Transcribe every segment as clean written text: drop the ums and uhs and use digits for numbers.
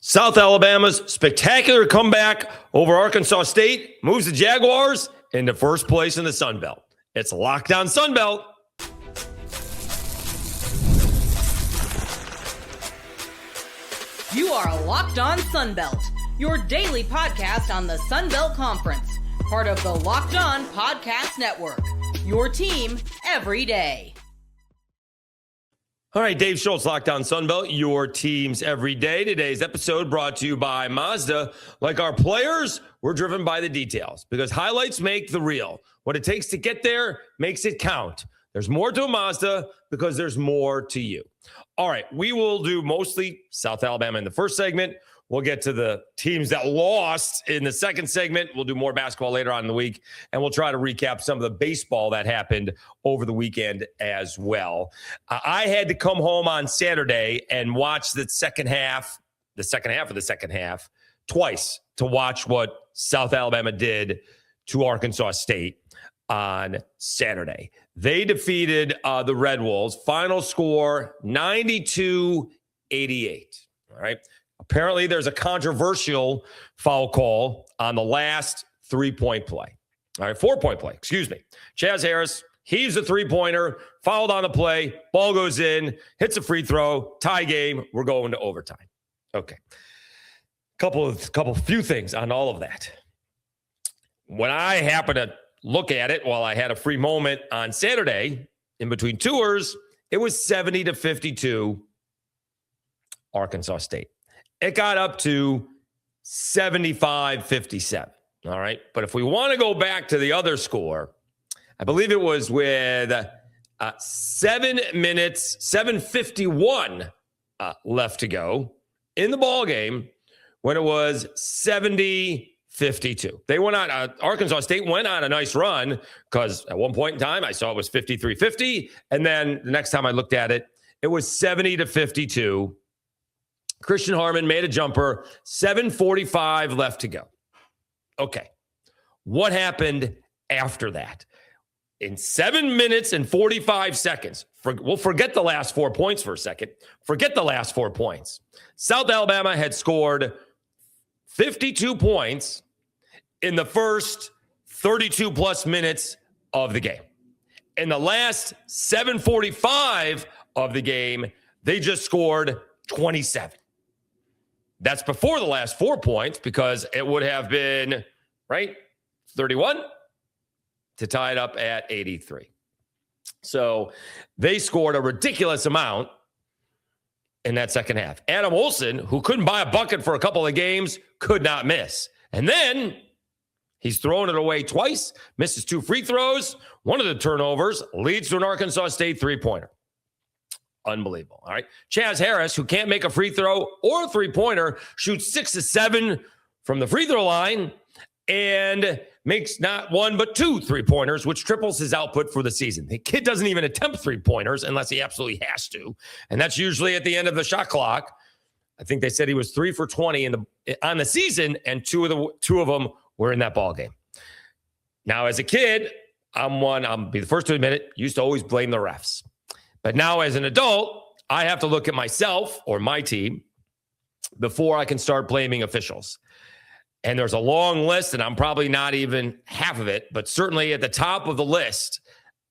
South Alabama's spectacular comeback over Arkansas State moves the Jaguars into first place in the Sun Belt. It's Locked On Sun Belt. You are Locked On Sun Belt, your daily podcast on the Sun Belt Conference, part of the Locked On Podcast Network, your team every day. All right, Dave Schultz, Locked On Sun Belt, your teams every day. Today's episode brought to you by Mazda. Like our players, we're driven by the details because highlights make the reel. What it takes to get there makes it count. There's more to a Mazda because there's more to you. All right, we will do mostly South Alabama in the first segment. We'll get to the teams that lost in the second segment. We'll do more basketball later on in the week, and we'll try to recap some of the baseball that happened over the weekend as well. I had to come home on Saturday and watch the second half twice to watch what South Alabama did to Arkansas State on Saturday. They defeated the Red Wolves. Final score, 92-88. All right. Apparently, there's a controversial foul call on the last 3-point play. All right, 4-point play, excuse me. Chaze Harris heaves a three-pointer, fouled on the play, ball goes in, hits a free throw, tie game, we're going to overtime. Okay. Few things on all of that. When I happened to look at it while I had a free moment on Saturday in between tours, it was 70-52 Arkansas State. It got up to 75-57. All right. But if we want to go back to the other score, I believe it was with 7:51 left to go in the ball game when it was 70-52. They went on, Arkansas State went on a nice run because at one point in time I saw it was 53-50. And then the next time I looked at it, it was 70-52. Christian Harmon made a jumper, 7:45 left to go. Okay. What happened after that? In 7 minutes and 45 seconds, we'll forget the last 4 points for a second. Forget the last 4 points. South Alabama had scored 52 points in the first 32 plus minutes of the game. In the last 7:45 of the game, they just scored 27. That's before the last 4 points because it would have been, 31 to tie it up at 83. So they scored a ridiculous amount in that second half. Adam Olsen, who couldn't buy a bucket for a couple of games, could not miss. And then he's thrown it away twice, misses 2 free throws. One of the turnovers leads to an Arkansas State three-pointer. Unbelievable. All right. Chaze Harris, who can't make a free throw or a three-pointer, shoots 6 of 7 from the free throw line and makes not 1 but 2 three-pointers, which triples his output for the season. The kid doesn't even attempt three-pointers unless he absolutely has to. And that's usually at the end of the shot clock. I think they said he was 3 for 20 on the season, and two of them were in that ball game. Now, as a kid, I'll be the first to admit it, used to always blame the refs. But now as an adult, I have to look at myself or my team before I can start blaming officials. And there's a long list, and I'm probably not even half of it, but certainly at the top of the list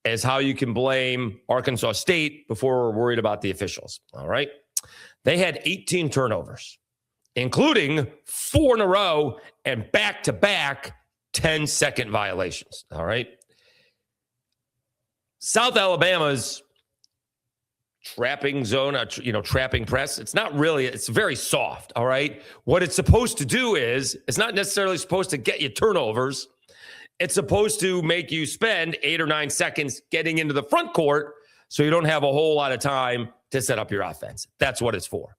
is how you can blame Arkansas State before we're worried about the officials. All right. They had 18 turnovers, including 4 in a row and back-to-back 10-second violations. All right. South Alabama's trapping zone, trapping press. It's not really, it's very soft. All right. What it's supposed to do is, it's not necessarily supposed to get you turnovers. It's supposed to make you spend 8 or 9 seconds getting into the front court so you don't have a whole lot of time to set up your offense. That's what it's for.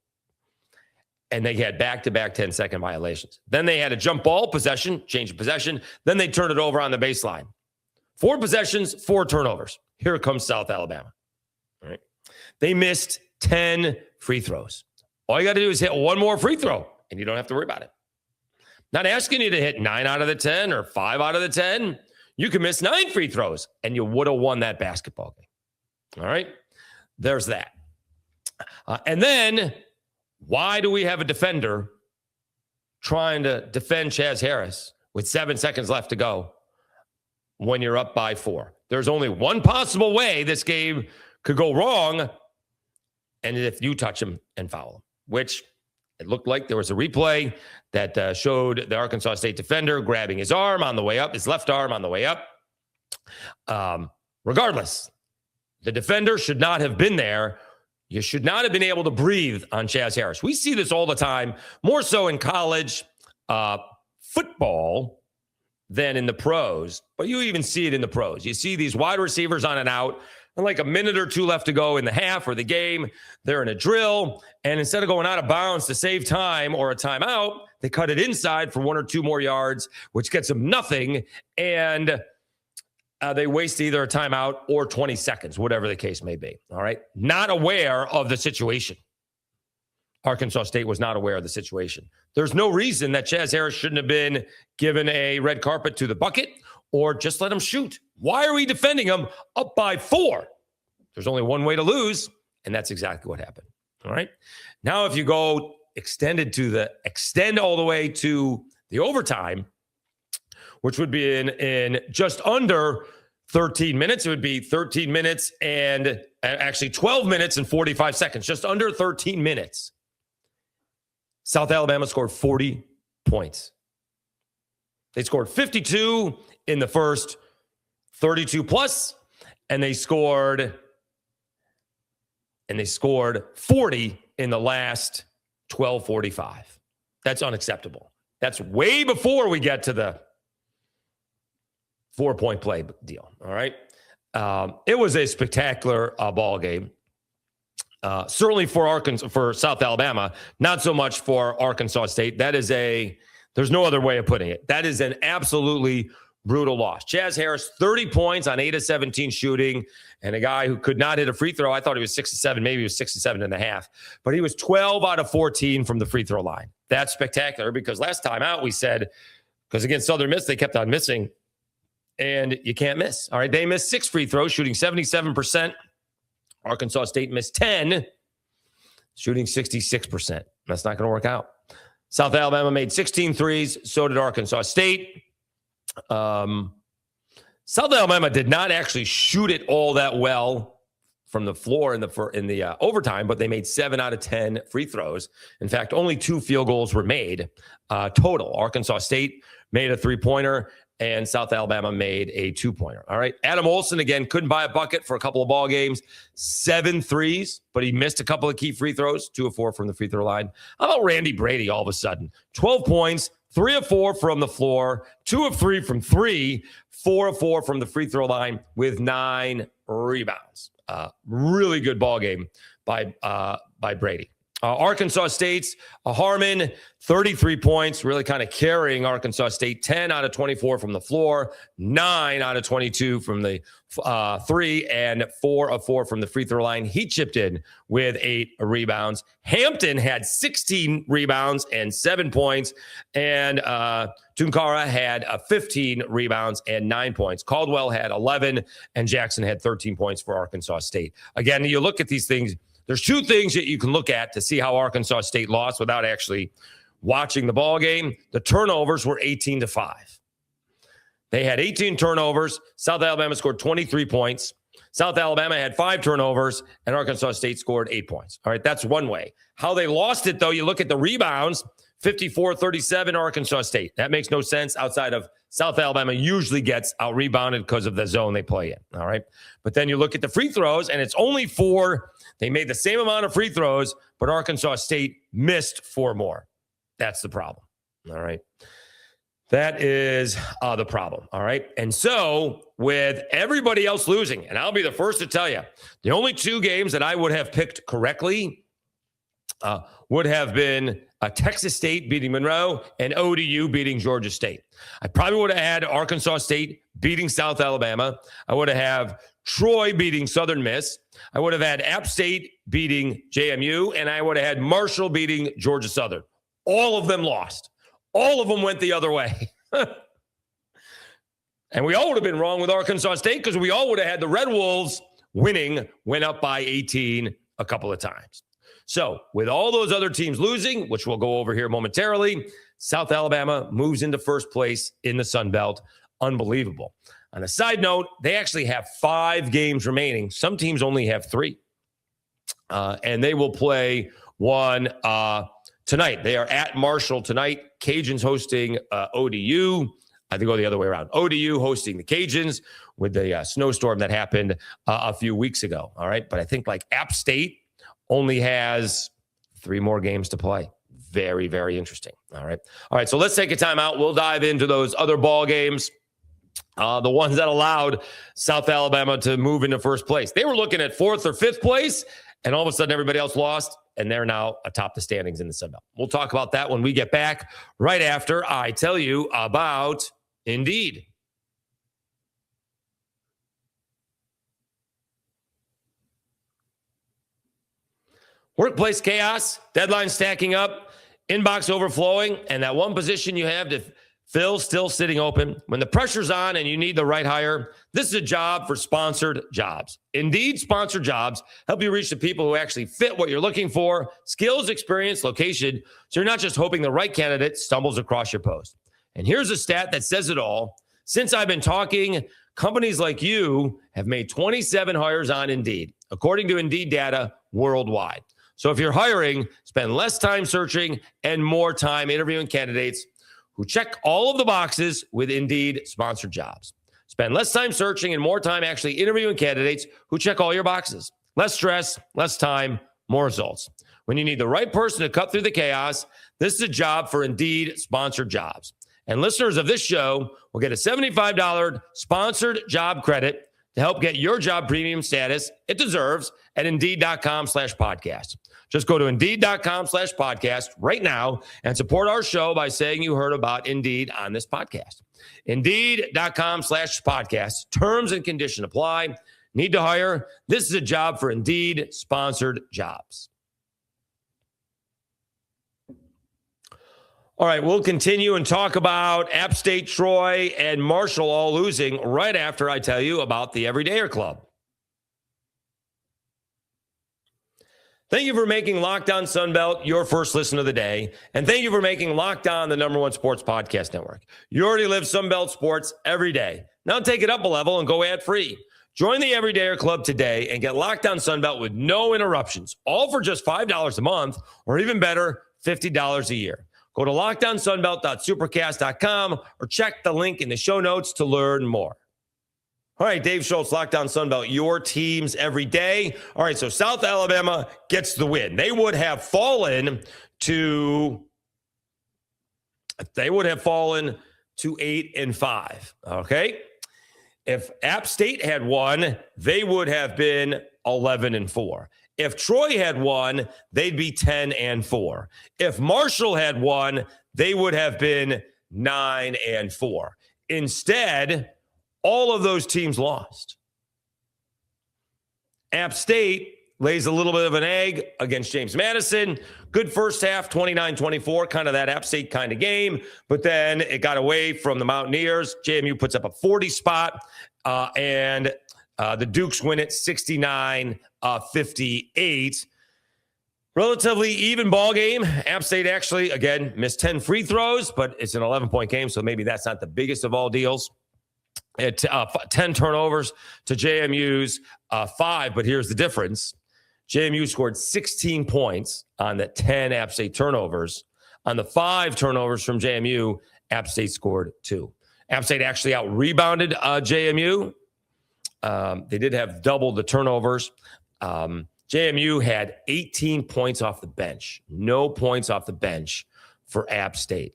And they had back-to-back 10-second violations. Then they had a jump ball possession, change of possession. Then they turned it over on the baseline. 4 possessions, 4 turnovers. Here comes South Alabama. All right. They missed 10 free throws. All you got to do is hit 1 more free throw, and you don't have to worry about it. Not asking you to hit 9 out of the 10 or 5 out of the 10. You can miss 9 free throws, and you would have won that basketball game. All right? There's that. And then, why do we have a defender trying to defend Chaze Harris with 7 seconds left to go when you're up by 4. There's only one possible way this game could go wrong, and if you touch him and foul him, which it looked like there was a replay that showed the Arkansas State defender grabbing his arm on the way up, his left arm on the way up. Regardless, the defender should not have been there. You should not have been able to breathe on Chaze Harris. We see this all the time, more so in college football than in the pros, but you even see it in the pros. You see these wide receivers on and out, and like a minute or two left to go in the half or the game, they're in a drill, and instead of going out of bounds to save time or a timeout, they cut it inside for 1 or 2 more yards, which gets them nothing, and they waste either a timeout or 20 seconds, whatever the case may be. All right. Not aware of the situation. Arkansas State was not aware of the situation. There's no reason that Chaze Harris shouldn't have been given a red carpet to the bucket or just let him shoot. Why are we defending him up by 4? There's only one way to lose, and that's exactly what happened. All right. Now, if you go extend all the way to the overtime, which would be in just under 13 minutes. It would be 13 minutes and actually 12 minutes and 45 seconds, just under 13 minutes. South Alabama scored 40 points. They scored 52 in the first, 32 plus, and they scored 40 in the last 12:45. That's unacceptable. That's way before we get to the 4-point play deal. All right. It was a spectacular ball game. Certainly for South Alabama, not so much for Arkansas State. There's no other way of putting it. That is an absolutely brutal loss. Chaze Harris, 30 points on 8 of 17 shooting, and a guy who could not hit a free throw. I thought he was 6 of 7, maybe he was 6 of 7 and a half, but he was 12 out of 14 from the free throw line. That's spectacular because last time out we said, because against Southern Miss, they kept on missing, and you can't miss. All right. They missed 6 free throws, shooting 77%. Arkansas State missed 10, shooting 66%. That's not going to work out. South Alabama made 16 threes. So did Arkansas State. South Alabama did not actually shoot it all that well from the floor in the overtime, but they made 7 out of 10 free throws. In fact, only 2 field goals were made total. Arkansas State made a 3-pointer, and South Alabama made a 2-pointer. All right. Adam Olsen, again, couldn't buy a bucket for a couple of ball games. 7 threes, but he missed a couple of key free throws, 2 of 4 from the free throw line. How about Randy Brady all of a sudden? 12 points, 3 of 4 from the floor, 2 of 3 from 3, 4 of 4 from the free throw line with 9 rebounds. Really good ball game by Brady. Arkansas State's Harmon, 33 points, really kind of carrying Arkansas State, 10 out of 24 from the floor, 9 out of 22 from the 3, and 4 of 4 from the free throw line. He chipped in with 8 rebounds. Hampton had 16 rebounds and 7 points, and Tunkara had 15 rebounds and 9 points. Caldwell had 11, and Jackson had 13 points for Arkansas State. Again, you look at these things, there's 2 things that you can look at to see how Arkansas State lost without actually watching the ball game. The turnovers were 18-5. They had 18 turnovers. South Alabama scored 23 points. South Alabama had 5 turnovers, and Arkansas State scored 8 points. All right, that's one way. How they lost it, though, you look at the rebounds, 54-37 Arkansas State. That makes no sense outside of South Alabama usually gets out-rebounded because of the zone they play in. All right, but then you look at the free throws, and it's only 4. They made the same amount of free throws, but Arkansas State missed 4 more. That's the problem. All right. That is the problem. All right. And so with everybody else losing, and I'll be the first to tell you, the only 2 games that I would have picked correctly would have been Texas State beating Monroe and ODU beating Georgia State. I probably would have had Arkansas State beating South Alabama. I would have Troy beating Southern Miss. I would have had App State beating JMU, and I would have had Marshall beating Georgia Southern. All of them lost. All of them went the other way. And we all would have been wrong with Arkansas State because we all would have had the Red Wolves winning, went up by 18 a couple of times. So with all those other teams losing, which we'll go over here momentarily, South Alabama moves into first place in the Sun Belt. Unbelievable. On a side note, they actually have 5 games remaining. Some teams only have 3. And they will play one tonight. They are at Marshall tonight. Cajuns hosting ODU. I think go the other way around. ODU hosting the Cajuns with the snowstorm that happened a few weeks ago. All right. But I think like App State only has 3 more games to play. Very, very interesting. All right. All right. So let's take a timeout. We'll dive into those other ball games. The ones that allowed South Alabama to move into first place. They were looking at 4th or 5th place, and all of a sudden everybody else lost, and they're now atop the standings in the Sun Belt. We'll talk about that when we get back, right after I tell you about Indeed. Workplace chaos, deadline stacking up, inbox overflowing, and that one position you have to fill still sitting open. When the pressure's on and you need the right hire, this is a job for sponsored jobs. Indeed, sponsored jobs help you reach the people who actually fit what you're looking for, skills, experience, location, so you're not just hoping the right candidate stumbles across your post. And here's a stat that says it all. Since I've been talking, companies like you have made 27 hires on Indeed, according to Indeed data worldwide. So if you're hiring, spend less time searching and more time interviewing candidates who check all of the boxes with Indeed sponsored jobs. Spend less time searching and more time actually interviewing candidates who check all your boxes. Less stress, less time, more results. When you need the right person to cut through the chaos, this is a job for Indeed sponsored jobs. And listeners of this show will get a $75 sponsored job credit to help get your job premium status it deserves at Indeed.com/podcast. Just go to Indeed.com/podcast right now and support our show by saying you heard about Indeed on this podcast. Indeed.com/podcast. Terms and conditions apply. Need to hire? This is a job for Indeed sponsored jobs. All right, we'll continue and talk about App State, Troy, and Marshall all losing right after I tell you about the Everydayer Club. Thank you for making Locked On Sunbelt your first listen of the day. And thank you for making Locked On the #1 sports podcast network. You already live Sunbelt sports every day. Now take it up a level and go ad-free. Join the Everydayer Club today and get Locked On Sunbelt with no interruptions, all for just $5 a month, or even better, $50 a year. Go to LockedOnSunbelt.supercast.com or check the link in the show notes to learn more. All right, Dave Schultz, Locked On Sunbelt, your teams every day. All right, so South Alabama gets the win. They would have fallen to 8-5. Okay. If App State had won, they would have been 11-4. If Troy had won, they'd be 10-4. If Marshall had won, they would have been 9-4. Instead, all of those teams lost. App State lays a little bit of an egg against James Madison. Good first half, 29-24, kind of that App State kind of game. But then it got away from the Mountaineers. JMU puts up a 40 spot, and the Dukes win it 69-58. Relatively even ball game. App State actually, again, missed 10 free throws, but it's an 11-point game, so maybe that's not the biggest of all deals. At 10 turnovers to JMU's 5, but here's the difference. JMU scored 16 points on the 10 App State turnovers. On the 5 turnovers from JMU, App State scored 2. App State actually out-rebounded JMU. They did have double the turnovers. JMU had 18 points off the bench. No points off the bench for App State.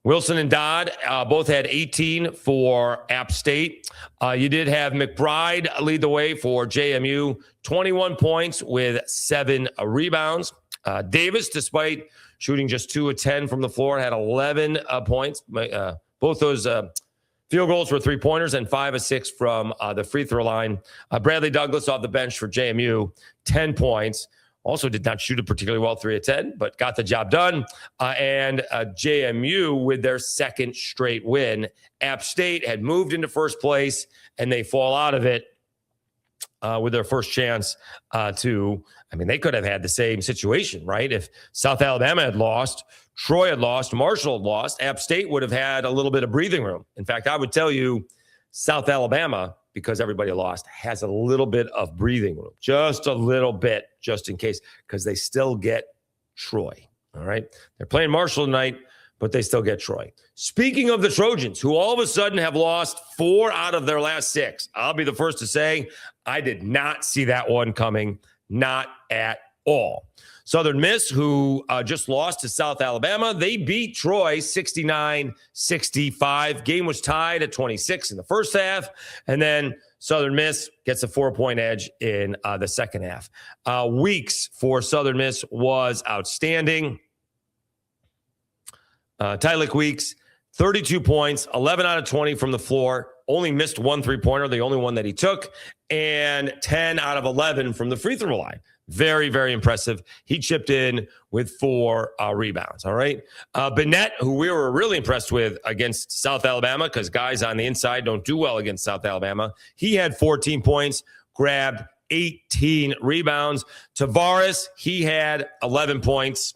Wilson and Dodd both had 18 for App State. You did have McBride lead the way for JMU, 21 points with 7 rebounds. Davis, despite shooting just 2 of 10 from the floor, had 11 points. Both those field goals were 3-pointers and 5 of 6 from the free throw line. Bradley Douglas off the bench for JMU, 10 points. Also did not shoot it particularly well, 3 of 10, but got the job done. And JMU with their second straight win. App State had moved into first place, and they fall out of it with their first chance to I mean, they could have had the same situation, right? If South Alabama had lost, Troy had lost, Marshall had lost, App State would have had a little bit of breathing room. In fact, I would tell you South Alabama, because everybody lost, has a little bit of breathing room, just a little bit, just in case, because they still get Troy. All right. They're playing Marshall tonight, but they still get Troy. Speaking of the Trojans, who all of a sudden have lost 4 out of their last 6, I'll be the first to say I did not see that one coming. Not at all. Southern Miss, who just lost to South Alabama, they beat Troy 69-65. Game was tied at 26 in the first half, and then Southern Miss gets a 4-point edge in the second half. Weeks for Southern Miss was outstanding. Tylik Weeks, 32 points, 11 out of 20 from the floor. Only missed 1 3-pointer, the only one that he took, and 10 out of 11 from the free throw line. Very, very impressive. He chipped in with 4 rebounds. All right. Bennett, who we were really impressed with against South Alabama, because guys on the inside don't do well against South Alabama. He had 14 points, grabbed 18 rebounds. Tavares, he had 11 points.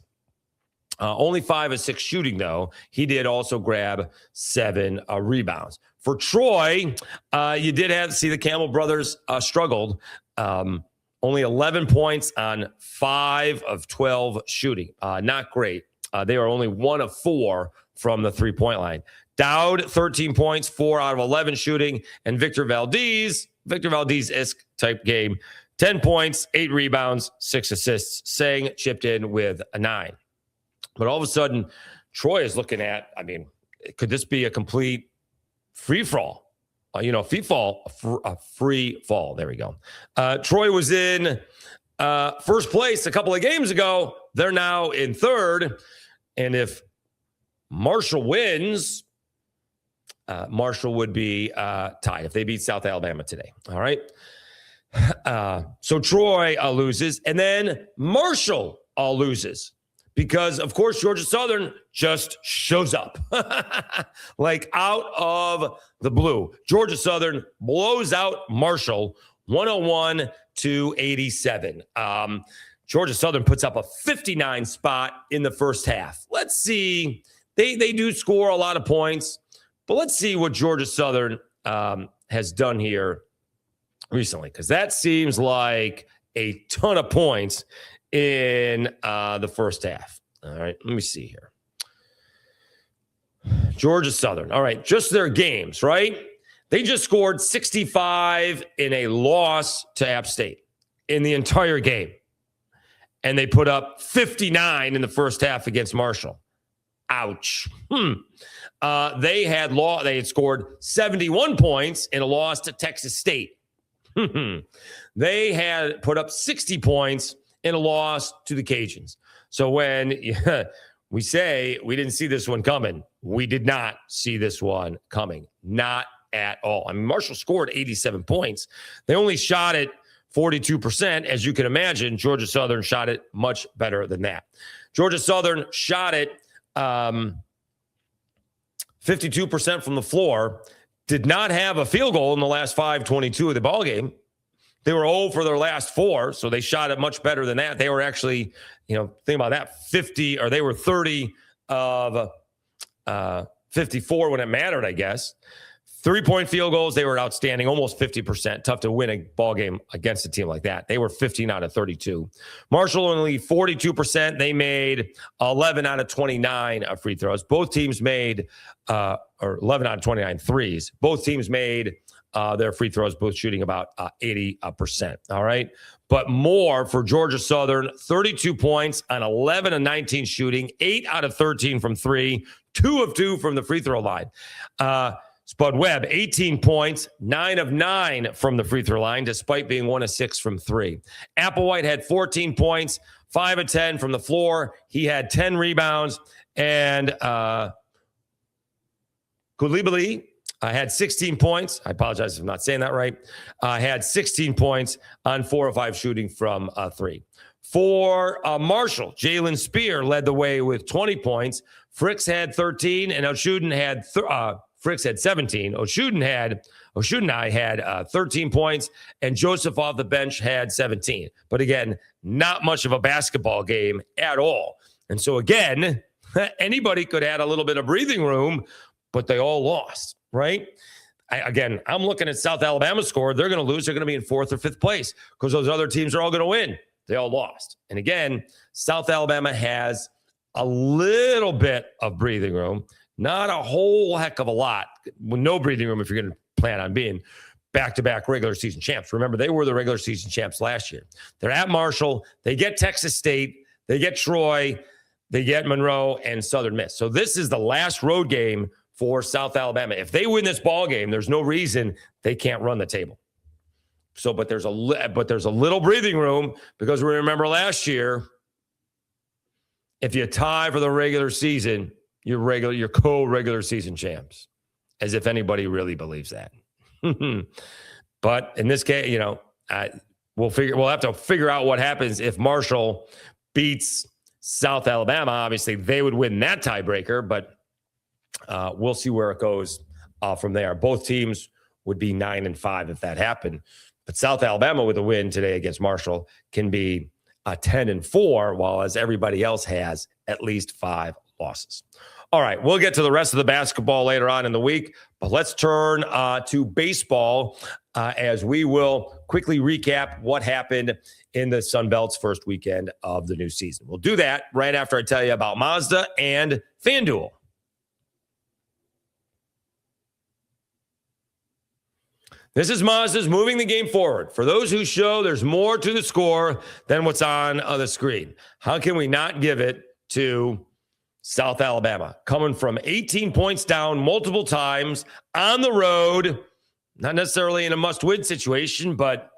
Only 5 of 6 shooting, though. He did also grab 7 rebounds. For Troy, you did see the Campbell brothers struggled. Only 11 points on 5 of 12 shooting. Not great. They are only 1 of 4 from the 3-point line. Dowd, 13 points, 4 out of 11 shooting. And Victor Valdez-esque type game, 10 points, 8 rebounds, 6 assists. Sang chipped in with a 9. But all of a sudden, Troy is looking at, I mean, could this be a complete free fall? Free fall. There we go. Troy was in first place a couple of games ago. They're now in third. And if Marshall wins, Marshall would be tied if they beat South Alabama today. All right. So Troy loses, and then Marshall loses. Because, of course, Georgia Southern just shows up like out of the blue. Georgia Southern blows out Marshall 101-87. Georgia Southern puts up a 59 spot in the first half. Let's see. They do score a lot of points, but let's see what Georgia Southern has done here recently, because that seems like a ton of points in the first half. All right, let me see here. Georgia Southern. All right, just their games, right? They just scored 65 in a loss to App State in the entire game. And they put up 59 in the first half against Marshall. Ouch. They had scored 71 points in a loss to Texas State. They had put up 60 points in a loss to the Cajuns. So when we say we didn't see this one coming, we did not see this one coming. Not at all. I mean, Marshall scored 87 points. They only shot it 42%. As you can imagine, Georgia Southern shot it much better than that. Georgia Southern shot it 52% from the floor, did not have a field goal in the last 5:22 of the ballgame. They were 0 for their last 4, so they shot it much better than that. They were actually, think about that, 50, or they were 30 of 54 when it mattered, I guess. 3-point field goals, they were outstanding, almost 50%. Tough to win a ball game against a team like that. They were 15 out of 32. Marshall only 42%. They made 11 out of 29 free throws. Both teams made, or 11 out of 29 threes. Both teams made their free throws, both shooting about 80%. All right. But more for Georgia Southern, 32 points on 11 of 19 shooting, 8 out of 13 from 3, 2 of 2 from the free throw line. Spud Webb, 18 points, 9 of 9 from the free throw line, despite being 1 of 6 from 3. Applewhite had 14 points, 5 of 10 from the floor. He had 10 rebounds, and Koulibaly had 16 points. I apologize if I'm not saying that right. Had 16 points on 4 of 5 shooting from 3. For Marshall, Jalen Spear led the way with 20 points. Fricks had 13, and Oshuden had Fricks had 17. Oshudinai had 13 points, and Joseph off the bench had 17. But again, not much of a basketball game at all. And so again, anybody could add a little bit of breathing room, but they all lost, right? I'm looking at South Alabama's score. They're going to lose. They're going to be in 4th or 5th place because those other teams are all going to win. They all lost. And again, South Alabama has a little bit of breathing room, not a whole heck of a lot. No breathing room if you're going to plan on being back-to-back regular season champs. Remember, they were the regular season champs last year. They're at Marshall. They get Texas State. They get Troy. They get Monroe and Southern Miss. So this is the last road game for South Alabama. If they win this ball game, there's no reason they can't run the table. So, but there's a little breathing room because we remember last year, if you tie for the regular season, you're co-regular season champs. As if anybody really believes that. But in this case, we'll have to figure out what happens if Marshall beats South Alabama. Obviously, they would win that tiebreaker, but we'll see where it goes from there. Both teams would be 9-5 if that happened. But South Alabama with a win today against Marshall can be 10-4, while as everybody else has at least 5 losses. All right, we'll get to the rest of the basketball later on in the week, but let's turn to baseball as we will quickly recap what happened in the Sun Belt's first weekend of the new season. We'll do that right after I tell you about Mazda and FanDuel. This is Mazda's moving the game forward. For those who show there's more to the score than what's on the screen. How can we not give it to South Alabama? Coming from 18 points down multiple times on the road, not necessarily in a must-win situation, but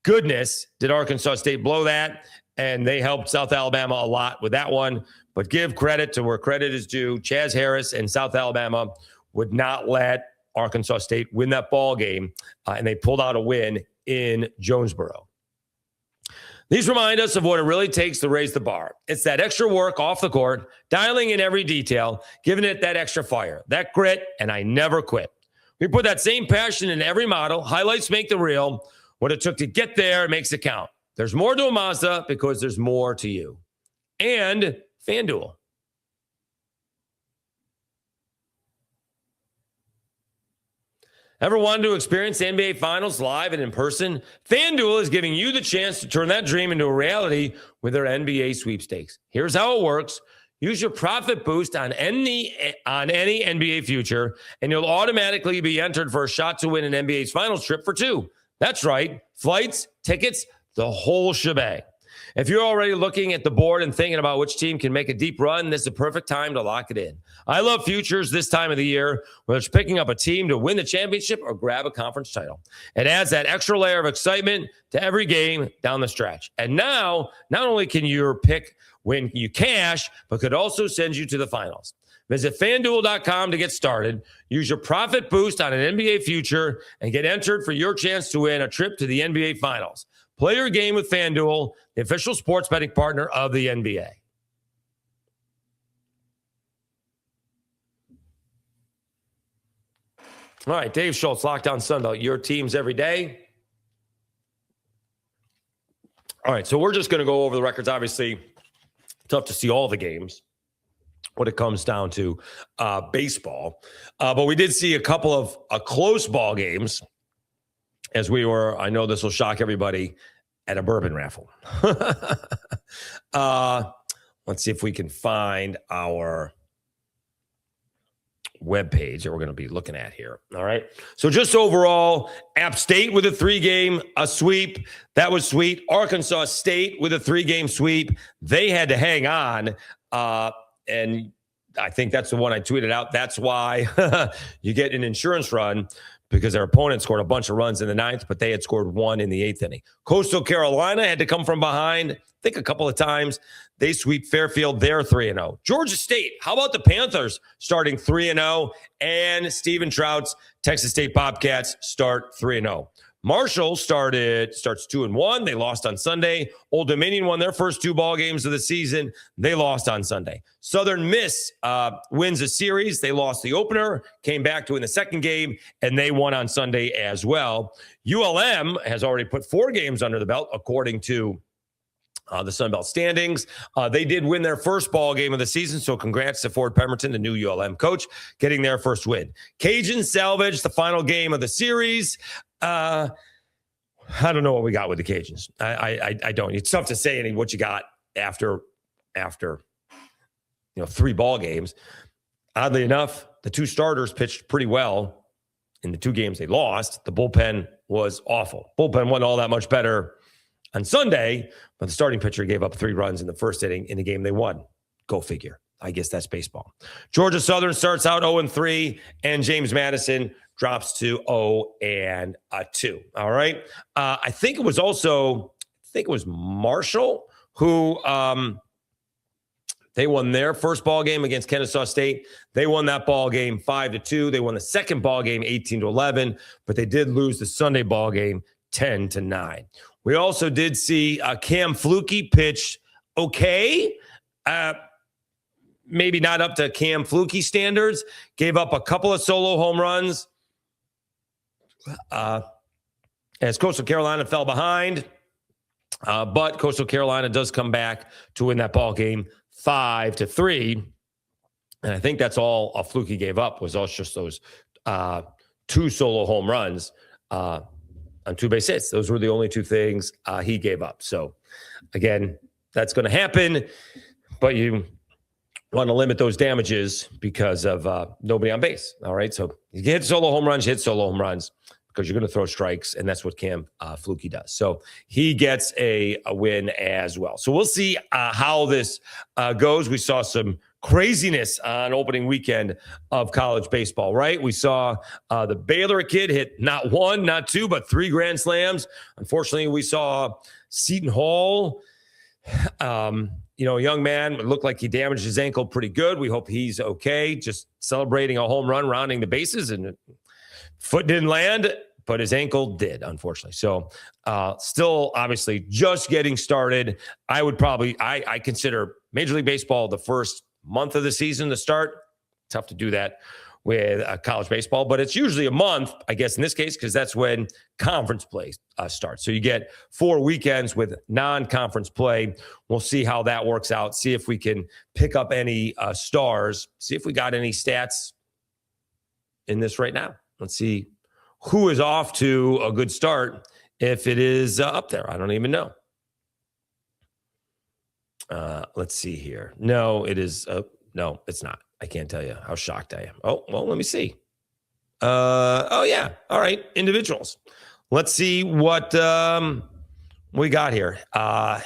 goodness, did Arkansas State blow that, and they helped South Alabama a lot with that one. But give credit to where credit is due. Chaze Harris and South Alabama would not let Arkansas State win that ball game, and they pulled out a win in Jonesboro. These remind us of what it really takes to raise the bar. It's that extra work off the court, dialing in every detail, giving it that extra fire, that grit, and I never quit. We put that same passion in every model. Highlights make the reel. What it took to get there makes it count. There's more to a Mazda because there's more to you. And FanDuel. Ever wanted to experience the NBA Finals live and in person? FanDuel is giving you the chance to turn that dream into a reality with their NBA sweepstakes. Here's how it works. Use your profit boost on any NBA future, and you'll automatically be entered for a shot to win an NBA's Finals trip for 2. That's right. Flights, tickets, the whole shebang. If you're already looking at the board and thinking about which team can make a deep run, this is the perfect time to lock it in. I love futures this time of the year, whether it's picking up a team to win the championship or grab a conference title. It adds that extra layer of excitement to every game down the stretch. And now, not only can your pick win you cash, but could also send you to the finals. Visit FanDuel.com to get started. Use your profit boost on an NBA future and get entered for your chance to win a trip to the NBA Finals. Play your game with FanDuel, the official sports betting partner of the NBA. All right, Dave Schultz, Lockdown Sunbelt, your teams every day. All right, so we're just going to go over the records. Obviously, tough to see all the games when it comes down to baseball. But we did see a couple of close ball games as we were, I know this will shock everybody, at a bourbon raffle. Let's see if we can find our webpage that we're going to be looking at here. All right. So just overall, App State with a 3-game sweep. That was sweet. Arkansas State with a 3-game sweep. They had to hang on. And I think that's the one I tweeted out. That's why you get an insurance run, because their opponent scored a bunch of runs in the 9th, but they had scored 1 in the 8th inning. Coastal Carolina had to come from behind, I think a couple of times. They sweep Fairfield. They're 3-0. Georgia State, how about the Panthers starting 3-0? And Stephen Trout's Texas State Bobcats start 3-0. Marshall starts 2-1. They lost on Sunday. Old Dominion won their first 2 ball games of the season. They lost on Sunday. Southern Miss wins a series. They lost the opener, came back to win the second game, and they won on Sunday as well. ULM has already put 4 games under the belt, according to the Sun Belt standings. They did win their first ball game of the season, so congrats to Ford Pemberton, the new ULM coach, getting their first win. Cajuns salvaged the final game of the series. I don't know what we got with the Cajuns. I don't. It's tough to say what you got after 3 ball games. Oddly enough, the 2 starters pitched pretty well in the 2 games they lost. The bullpen was awful. Bullpen wasn't all that much better on Sunday, but the starting pitcher gave up 3 runs in the first inning in the game they won. Go figure. I guess that's baseball. Georgia Southern starts out 0-3, and James Madison drops to 0-2. All right. I think it was Marshall who they won their first ball game against Kennesaw State. They won that ball game 5-2. They won the second ball game 18-11, but they did lose the Sunday ball game 10-9. We also did see Cam Fluke pitch okay. Maybe not up to Cam Fluke standards. Gave up a couple of solo home runs as Coastal Carolina fell behind. But Coastal Carolina does come back to win that ball game 5-3. And I think that's all Fluke gave up was also just those 2 solo home runs on 2 base hits. Those were the only 2 things he gave up. So again, that's going to happen, but you want to limit those damages because of nobody on base. All right. So you hit solo home runs, because you're going to throw strikes, and that's what Cam Fluke does. So he gets a win as well. So we'll see how this goes. We saw some craziness on opening weekend of college baseball, right? We saw the Baylor kid hit not 1, not 2, but 3 grand slams. Unfortunately, we saw Seton Hall, a young man, it looked like he damaged his ankle pretty good. We hope he's okay. Just celebrating a home run, rounding the bases, and foot didn't land, but his ankle did, unfortunately. So still, obviously, just getting started. I consider Major League Baseball the first month of the season to start. Tough to do that with college baseball, but it's usually a month, I guess, in this case, because that's when conference play starts. So you get 4 weekends with non-conference play. We'll see how that works out, see if we can pick up any stars, see if we got any stats in this right now. Let's see who is off to a good start, if it is up there. I don't even know. Let's see here. No, it is. No, it's not. I can't tell you how shocked I am. Oh, well, let me see. Oh, yeah. All right. Individuals. Let's see what we got here.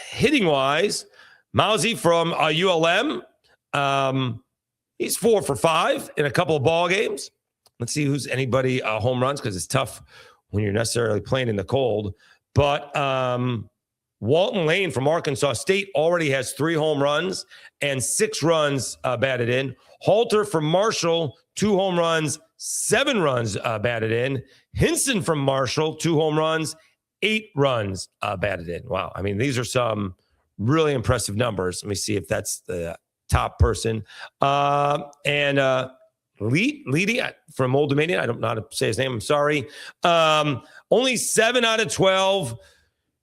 Hitting-wise, Mousy from ULM. He's 4 for 5 in a couple of ball games. Let's see who's anybody home runs, because it's tough when you're necessarily playing in the cold. But Walton Lane from Arkansas State already has 3 home runs and 6 runs batted in. Halter from Marshall, 2 home runs, 7 runs batted in. Hinson from Marshall, 2 home runs, 8 runs batted in. Wow. I mean, these are some really impressive numbers. Let me see if that's the top person. Leedy from Old Dominion. I don't know how to say his name. I'm sorry. Only 7 out of 12.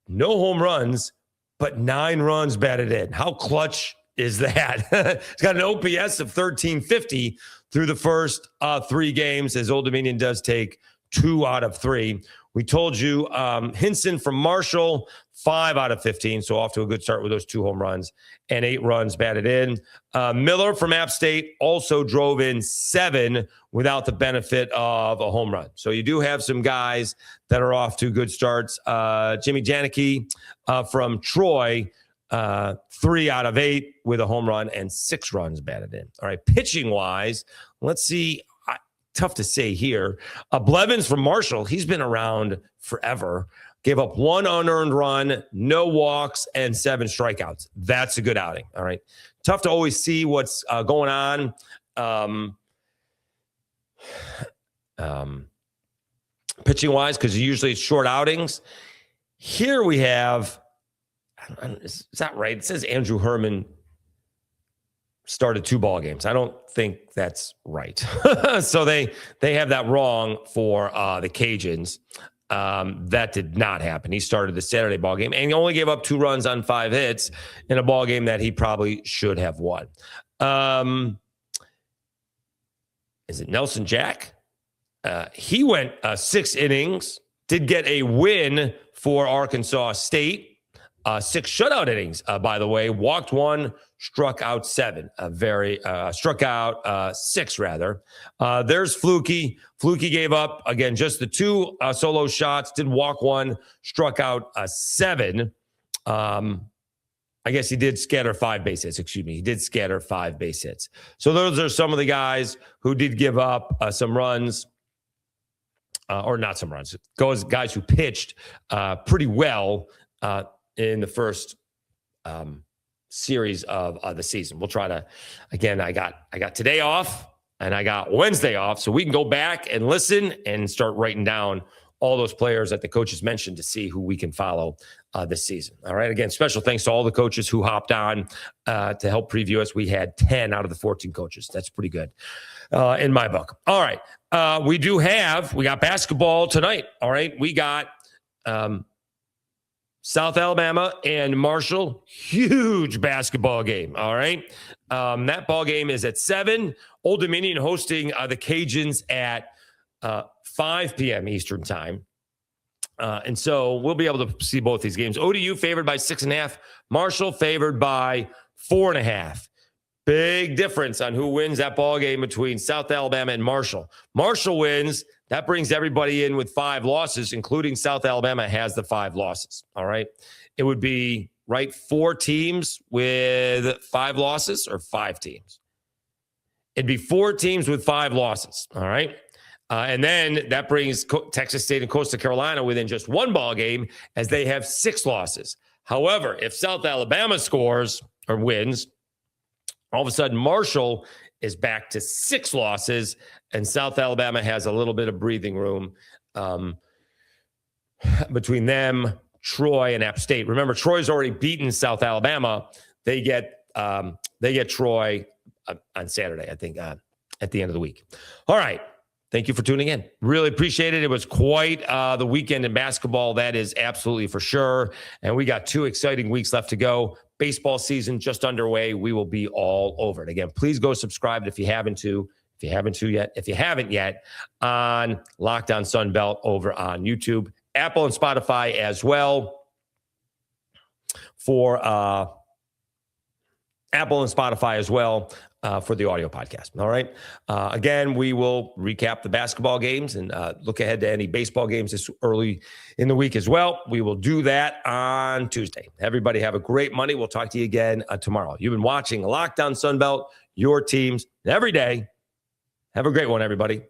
No home runs, but 9 runs batted in. How clutch is that? It's got an OPS of 1350 through the first 3 games, as Old Dominion does take 2 out of 3. We told you Hinson from Marshall, 5 out of 15, so off to a good start with those 2 home runs and 8 runs batted in. Miller from App State also drove in 7 without the benefit of a home run. So you do have some guys that are off to good starts. Jimmy Janicki from Troy, 3 out of 8 with a home run and 6 runs batted in. All right, pitching-wise, let's see. Tough to say here. Blevins from Marshall, he's been around forever. Gave up 1 unearned run, no walks, and 7 strikeouts. That's a good outing. All right. Tough to always see what's going on. pitching-wise, because usually it's short outings. Here we have, is that right? It says Andrew Herman started 2 ball games. I don't think that's right. So they have that wrong for the Cajuns. That did not happen. He started the Saturday ball game, and he only gave up 2 runs on 5 hits in a ball game that he probably should have won. Is it Nelson Jack? He went 6 innings, did get a win for Arkansas State. 6 shutout innings, by the way. Walked 1, struck out 7. Struck out 6 rather. There's Fluky. Fluky gave up again just the 2 solo shots. Did walk 1, struck out 7. I guess he did scatter 5 base hits. Excuse me. He did scatter 5 base hits. So those are some of the guys who did give up some runs, or not some runs. Guys who pitched pretty well in the first series of the season. We'll try to, again, I got today off and I got Wednesday off, so we can go back and listen and start writing down all those players that the coaches mentioned to see who we can follow this season. All right. Again, special thanks to all the coaches who hopped on to help preview us. We had 10 out of the 14 coaches. That's pretty good in my book. All right. We got basketball tonight. All right. We got South Alabama and Marshall, huge basketball game. All right. That ball game is at 7. Old Dominion hosting the Cajuns at 5 p.m. Eastern time. And so we'll be able to see both these games. ODU favored by 6.5. Marshall favored by 4.5. Big difference on who wins that ball game between South Alabama and Marshall. Marshall wins. That brings everybody in with 5 losses, including South Alabama has the 5 losses. All right. It would be, right, 4 teams with 5 losses or 5 teams. It'd be 4 teams with 5 losses. All right. And then that brings Texas State and Coastal Carolina within just 1 ball game, as they have 6 losses. However, if South Alabama scores or wins, all of a sudden Marshall is back to 6 losses, and South Alabama has a little bit of breathing room between them, Troy, and App State. Remember, Troy's already beaten South Alabama. They get Troy on Saturday, I think, at the end of the week. All right. Thank you for tuning in. Really appreciate it. It was quite the weekend in basketball. That is absolutely for sure. And we got 2 exciting weeks left to go. Baseball season just underway. We will be all over it. Again, please go subscribe if you haven't yet on Locked On Sunbelt over on YouTube, Apple and Spotify as well. For for the audio podcast. All right. Again, we will recap the basketball games and look ahead to any baseball games this early in the week as well. We will do that on Tuesday. Everybody have a great Monday. We'll talk to you again tomorrow. You've been watching Locked On Sunbelt, your teams every day. Have a great one, everybody.